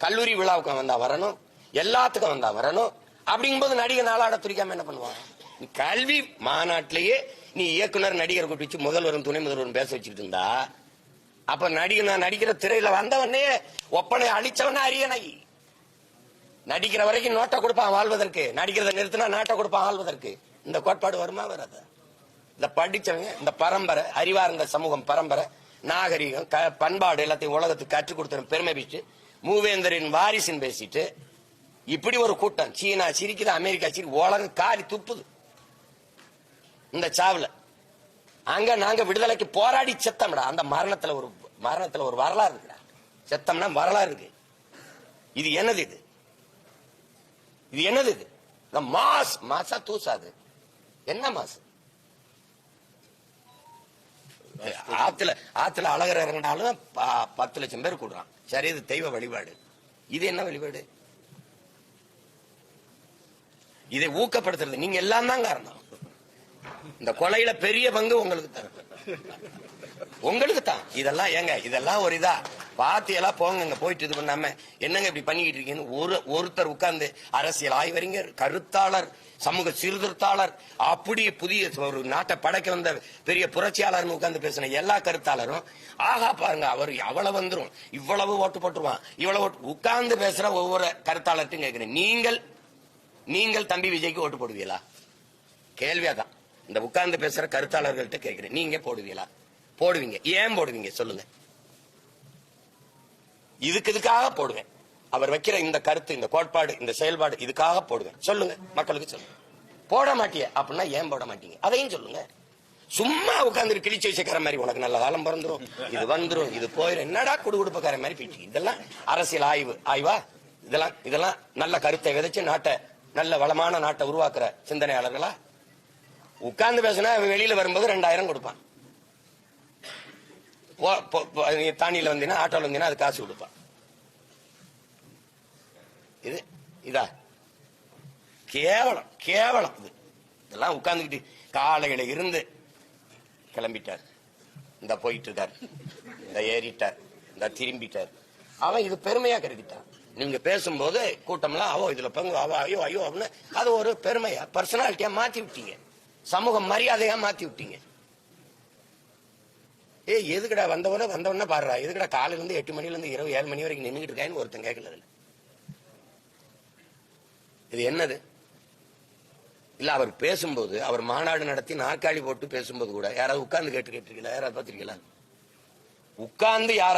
கல்லூரி விழாவுக்கு வந்தா வரணும், எல்லாத்துக்கும் வந்தா வரணும். அப்படிங்கும்போது நடிகர் நாளாட துரிக்காம என்ன பண்ணுவாங்க? கல்வி மாநாட்டிலேயே நீ இயக்குனர் நடிகர் கூட்டி வச்சு முதல்வரும் துணை முதல்வரும் பேச வச்சுட்டு இருந்தா, அப்ப நடிகர் நடிக்கிற திரையில வந்தவனே ஒப்பனை அழிச்சவன அரியணை. நடிக்கிற வரைக்கும் நோட்டை கொடுப்பான் வாழ்வதற்கு, நடிக்கிறத நிறுத்தினா நாட்டை கொடுப்பான் வாழ்வதற்கு. இந்த கோட்பாடு வருமா வராது? இந்த படிச்சவங்க, இந்த பரம்பரை, அறிவார்ந்த சமூகம் பரம்பரை, நாகரிகம், பண்பாடு எல்லாத்தையும் உலகத்துக்கு கற்றுக் கொடுத்த பெருமை பேசிட்டு, மூவேந்தரின் வாரிசுன்னு பேசிட்டு, இப்படி ஒரு கூட்டம். சீனா சிரிக்குது, அமெரிக்கா சிரிக்குது, உலகம் காரி துப்புது இந்த சாவுல. அங்க நாங்க விடுதலைக்கு போராடி செத்தம்டா. அந்த மரணத்துல ஒரு வரலாறு இருக்குடா. செத்தம்னா வரலாறு இருக்கு. இது என்னது? இது என்னது? இது மாசா தூசாது. என்ன மாசு? ஆத்துல அழகர் இறங்கினாலும் 10 லட்சம் பேர் கூடுறான். சரி, இது தெய்வ வழிபாடு. இது என்ன வழிபாடு? இதை ஊக்கப்படுத்துறது நீங்க எல்லாம் தான் காரணம். இந்த கொலையில பெரிய பங்கு உங்களுக்கு தான். இதெல்லாம் ஏங்க, இதெல்லாம் ஒரு இதா பாத்தியெல்லாம் போங்க, போயிட்டு இது பண்ணாம என்னங்க இப்படி பண்ணிக்கிட்டு இருக்கீங்கன்னு ஒருத்தர் உட்கார்ந்து அரசியல் ஆய்வறிஞர், கருத்தாளர், சமூக சீர்திருத்தாளர், அப்படி புதிய ஒரு நாட்டை படைக்க வந்த பெரிய புரட்சியாளர் உட்கார்ந்து பேசின எல்லா கருத்தாளரும் ஆகா பாருங்க அவர் அவ்வளவு வந்துரும், இவ்வளவு ஓட்டு போட்டுருவான், இவ்வளவு உட்கார்ந்து பேசுற ஒவ்வொரு கருத்தாளர்ட்டும் கேட்கிறேன், நீங்கள் தம்பி விஜய்க்கு ஓட்டு போடுவீங்களா? கேள்வியாதான். இந்த உட்கார்ந்து பேசுற கருத்தாளர்கள்ட்ட கேட்கிறேன், நீங்க போடுவீங்களா? போடுவீங்க. ஏன் போடுவீங்க சொல்லுங்க. இதுக்காக போடுவேன். அவர் வைக்கிற இந்த கருத்து, இந்த கோட்பாடு, இந்த செயல்பாடு, இதுக்காக போடுவேன். சொல்லுங்க, மக்களுக்கு சொல்லுங்க. போட மாட்டிய அப்படின்னா ஏன் போட மாட்டீங்க அதையும் சொல்லுங்க. சும்மா உட்கார்ந்து கிழிச்சு வச்சுக்கிற மாதிரி உனக்கு நல்ல காலம் பிறந்துரும், இது வந்துரும், இது போயிடும், என்னடா குடுகுடுப்பக்கார மாதிரி போயிட்டு. இதெல்லாம் அரசியல் ஆய்வா? இதெல்லாம் நல்ல கருத்தை விதைச்சு நாட்டை, நல்ல வளமான நாட்டை உருவாக்குற சிந்தனையாளர்களா? உட்கார்ந்து பேசினா வெளியில வரும்போது 2000 கொடுப்பான். தானியில வந்தீங்கன்னா, ஆட்டோல வந்தீங்கன்னா அது காசு கொடுப்பான். இதா கேவலம் இது. இதெல்லாம் உட்கார்ந்துக்கிட்டு காலையில இருந்து கிளம்பிட்டார், இந்த போயிட்டு இருக்கார், இந்த ஏறிட்டார், இந்த திரும்பிட்டார். அவன் இது பெருமையா கருதிட்டான். நீங்க பேசும்போது கூட்டம்லாம் அவோ இதுல பங்கு, அவ ஐயோ ஐயோ அப்படின்னு அது ஒரு பெருமையா, பர்சனாலிட்டியா மாத்தி விட்டீங்க, சமூக மரியாதையா மாத்தி விட்டீங்க. எதுக்கடா வந்தவன பாடுறா, எதுக்கடா காலையில இருந்து 8 மணில இருந்து இரவு 7 மணி வரைக்கும் நின்றுட்டு இருக்கான்னு ஒருத்தன் கேட்கல. இது என்னது? இல்ல அவர் பேசும்போது, அவர் மாநாடு நடத்தி நாற்காலி போட்டு பேசும்போது கூட யாராவது உட்கார்ந்து கேட்டிருக்கீங்களா? யாராவது பார்த்திருக்கீங்களா? உட்கார்ந்து யாராவது